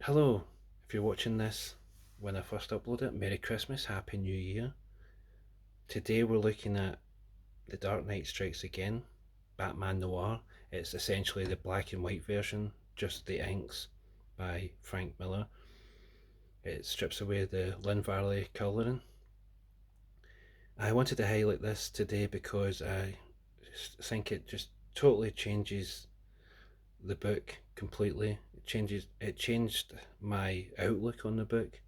Hello, if you're watching this when I first upload it, Merry Christmas, Happy New Year. Today we're looking at The Dark Knight Strikes Again, Batman Noir. It's essentially the black and white version, just the inks by Frank Miller. It strips away the Lynn Varley colouring. I wanted to highlight this today because I think it just totally changes the book completely. It changed my outlook on the book.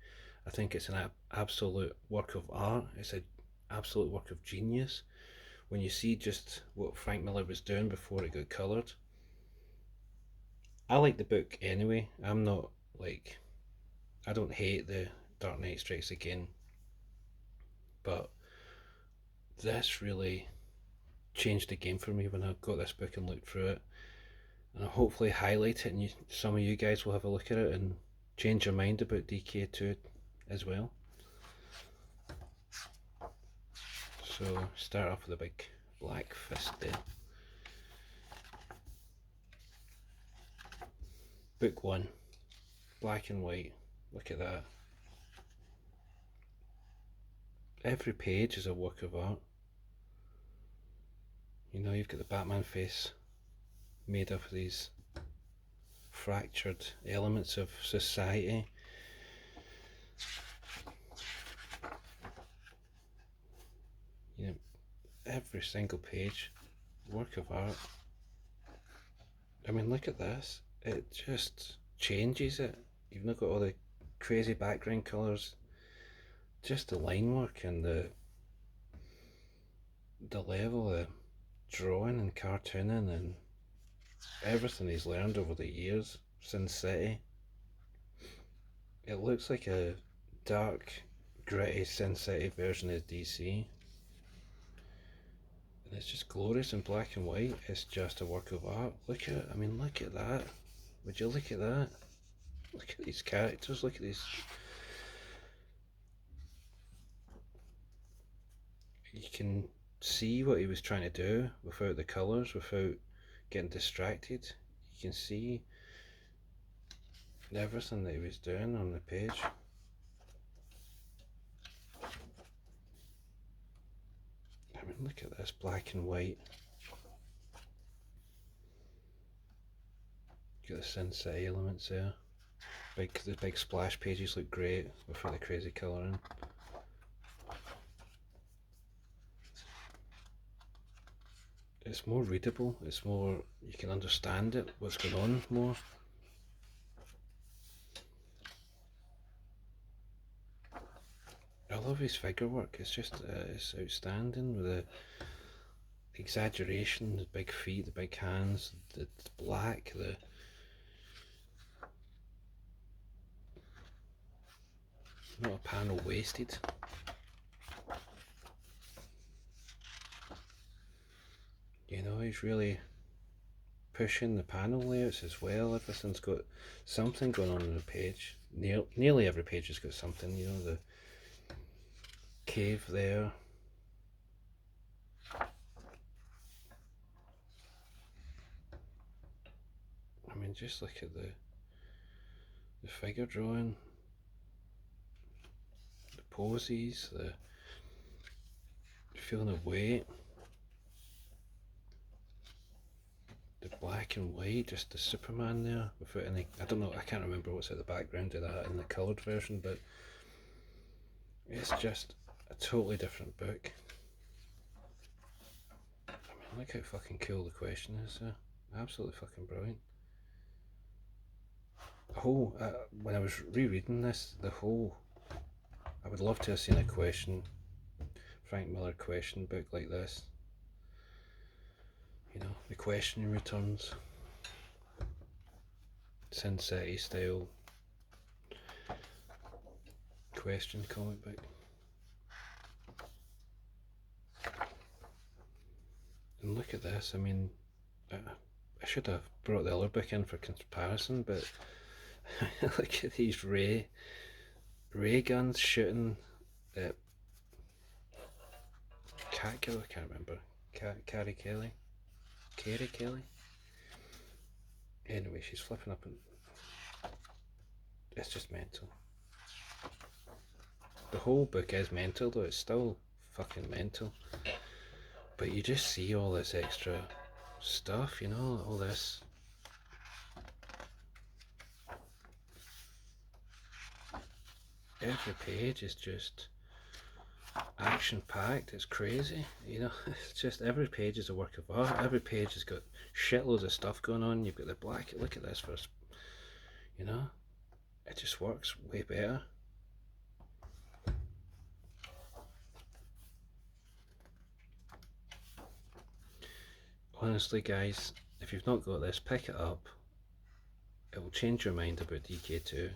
I think it's an absolute work of art. It's an absolute work of genius. When you see just what Frank Miller was doing before it got coloured, I like the book anyway. Like, I don't hate the Dark Knight Strikes Again, but this really changed the game for me when I got this book and looked through it. And I'll hopefully highlight it, and some of you guys will have a look at it and change your mind about DK2 as well. So start off with a big black fist there. Book one, black and white. Look at that. Every page is a work of art. You know, you've got the Batman face made up of these fractured elements of society. You know, every single page, work of art. I mean, look at this. It just changes it. You've not got all the crazy background colours. Just the line work and the level of drawing and cartooning and everything he's learned over the years since City. It looks like a dark, gritty Sin City version of DC. And it's just glorious in black and white. It's just a work of art. Look at it. I mean, look at that. Would you look at that? Look at these characters. Look at these. You can see what he was trying to do without the colours, without getting distracted. You can see everything that he was doing on the page. I mean, look at this black and white. Got the Sin City elements there. The big splash pages look great without the crazy colouring. It's more readable. It's more, you can understand it, what's going on more. I love his figure work. It's just it's outstanding with the exaggeration, the big feet, the big hands, the black, the not a panel wasted. You know, he's really pushing the panel layouts as well. Everything's got something going on the page. Nearly every page has got something. You know, the cave there. I mean, just look at the figure drawing, the poses, the feeling of weight, the black and white, just the Superman there without any. I don't know. I can't remember what's at the background of that in the coloured version, but it's just a totally different book. I mean, look how fucking cool the question is there. Absolutely fucking brilliant. The whole, when I was rereading this, I would love to have seen a Frank Miller question book like this. You know, the question returns, Sin City style question comic book. And look at this. I mean, I should have brought the other book in for comparison, but look at these ray guns shooting at Catgirl. I can't remember. Carrie Kelly. Carrie Kelly. Anyway, she's flipping up and It's just mental. The whole book is mental though, it's still fucking mental. But you just see all this extra stuff, you know, all this. Every page is just action packed, it's crazy, you know. It's just every page is a work of art, every page has got shitloads of stuff going on. You've got the black, look at this first, you know, it just works way better. Honestly, guys, if you've not got this, pick it up. It will change your mind about DK2,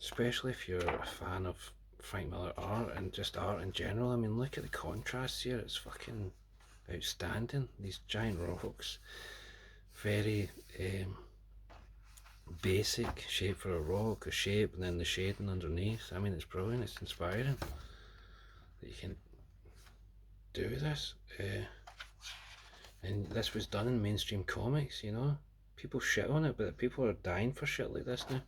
especially if you're a fan of Frank Miller art and just art in general. I mean, look at the contrasts here, it's fucking outstanding. These giant rocks, very basic shape for a rock, a shape, and then the shading underneath. I mean, it's brilliant, it's inspiring that you can do this. And this was done in mainstream comics, you know. People shit on it, but people are dying for shit like this now.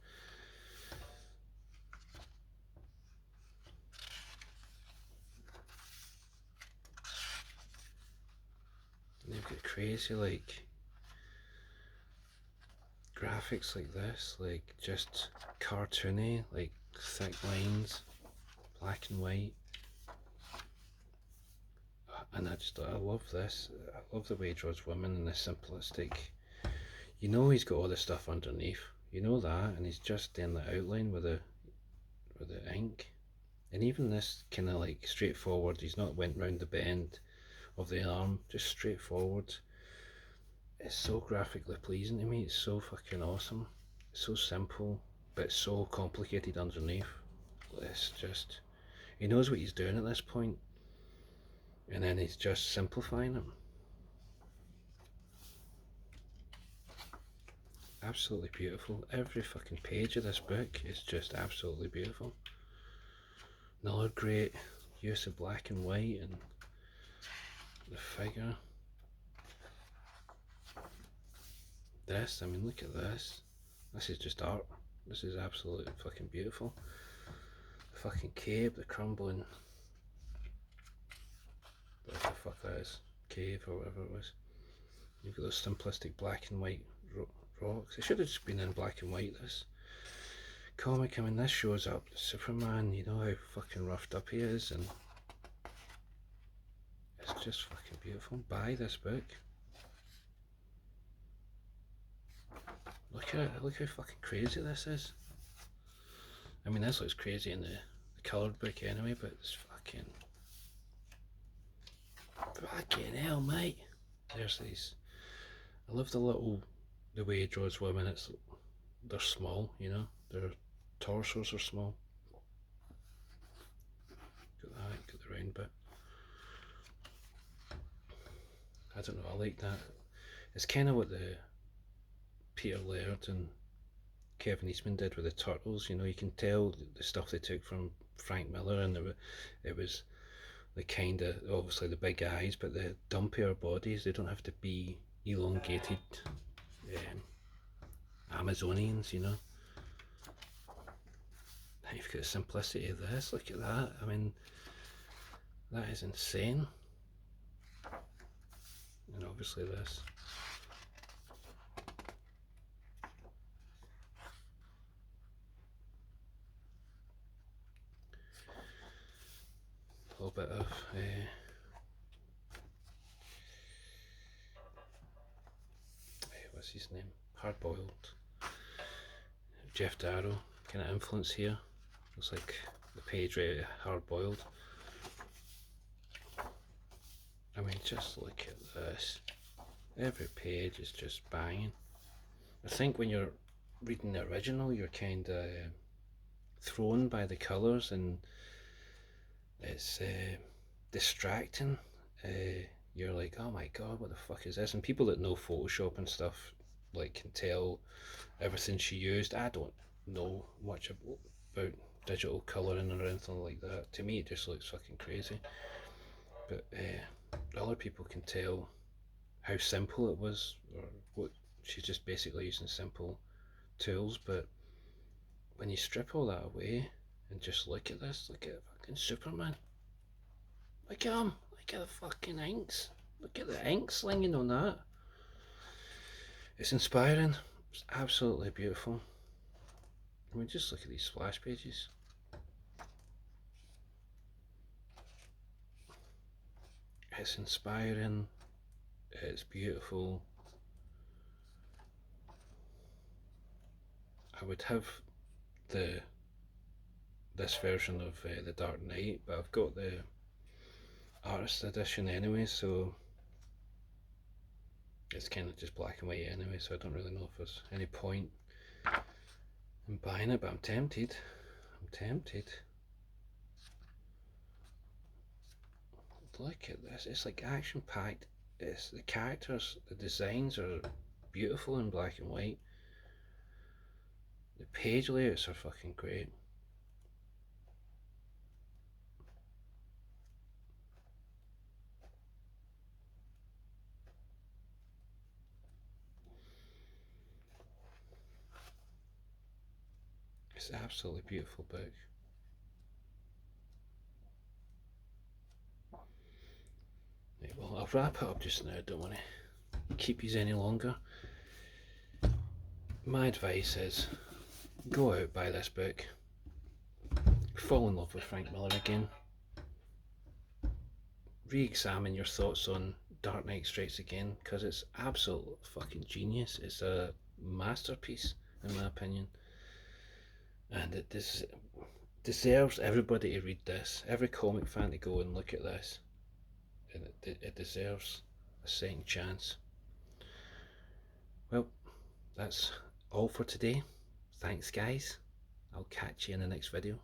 And they've got crazy, like, graphics like this, like, just cartoony, like, thick lines, black and white. And I love this. I love the way he draws women in this simplistic. You know he's got all the stuff underneath. You know that, and he's just doing the outline with the ink. And even this kind of like straightforward. He's not went round the bend of the arm, just straightforward. It's so graphically pleasing to me. It's so fucking awesome. It's so simple, but so complicated underneath. It's just he knows what he's doing at this point, and then he's just simplifying it. Absolutely beautiful. Every fucking page of this book is just absolutely beautiful. Another great use of black and white and the figure. This, I mean, look at this. This is just art. This is absolutely fucking beautiful. The fucking cave, the crumbling, what the fuck that is, cave or whatever it was. You've got those simplistic black and white rocks. It should have just been in black and white, this comic. I mean, this shows up Superman, you know how fucking roughed up he is, and it's just fucking beautiful. Buy this book. Look at it, look how fucking crazy this is. I mean, this looks crazy in the coloured book anyway, but it's fucking hell, mate. There's these. I love the way he draws women. They're small, you know. Their torsos are small. Got that, got the round bit. I don't know. I like that. It's kind of what the Peter Laird and Kevin Eastman did with the turtles. You know, you can tell the stuff they took from Frank Miller, and it was the kind of obviously the big eyes, but the dumpier bodies. They don't have to be elongated Amazonians, you know. And you've got the simplicity of this. Look at that. I mean, that is insane. And obviously this. A little bit of what's his name? Hard boiled. Jeff Darrow kind of influence here. Looks like the page right hard boiled. I mean, just look at this. Every page is just banging. I think when you're reading the original, you're kind of thrown by the colours, and it's distracting. You're like, oh my god, what the fuck is this? And people that know Photoshop and stuff like can tell everything she used. I don't know much about digital colouring or anything like that. To me, it just looks fucking crazy. But other people can tell how simple it was, or what she's just basically using simple tools, but when you strip all that away and just look at this, look at fucking Superman. Look at him. Look at the fucking inks. Look at the ink slinging on that. It's inspiring. It's absolutely beautiful. I mean, just look at these splash pages. It's inspiring. It's beautiful. I would have the this version of the Dark Knight, but I've got the artist edition anyway, so it's kind of just black and white anyway, so I don't really know if there's any point in buying it, but I'm tempted. I'm tempted. Look at this, it's like action packed. It's the characters, the designs are beautiful in black and white. The page layouts are fucking great. It's an absolutely beautiful book. Right, well, I'll wrap it up just now. I don't want to keep you any longer. My advice is go out, buy this book, fall in love with Frank Miller again, re-examine your thoughts on Dark Knight Strikes Again, because it's absolute fucking genius. It's a masterpiece in my opinion, and it deserves everybody to read this, every comic fan to go and look at this, and it deserves a second chance. Well, that's all for today. Thanks guys, I'll catch you in the next video.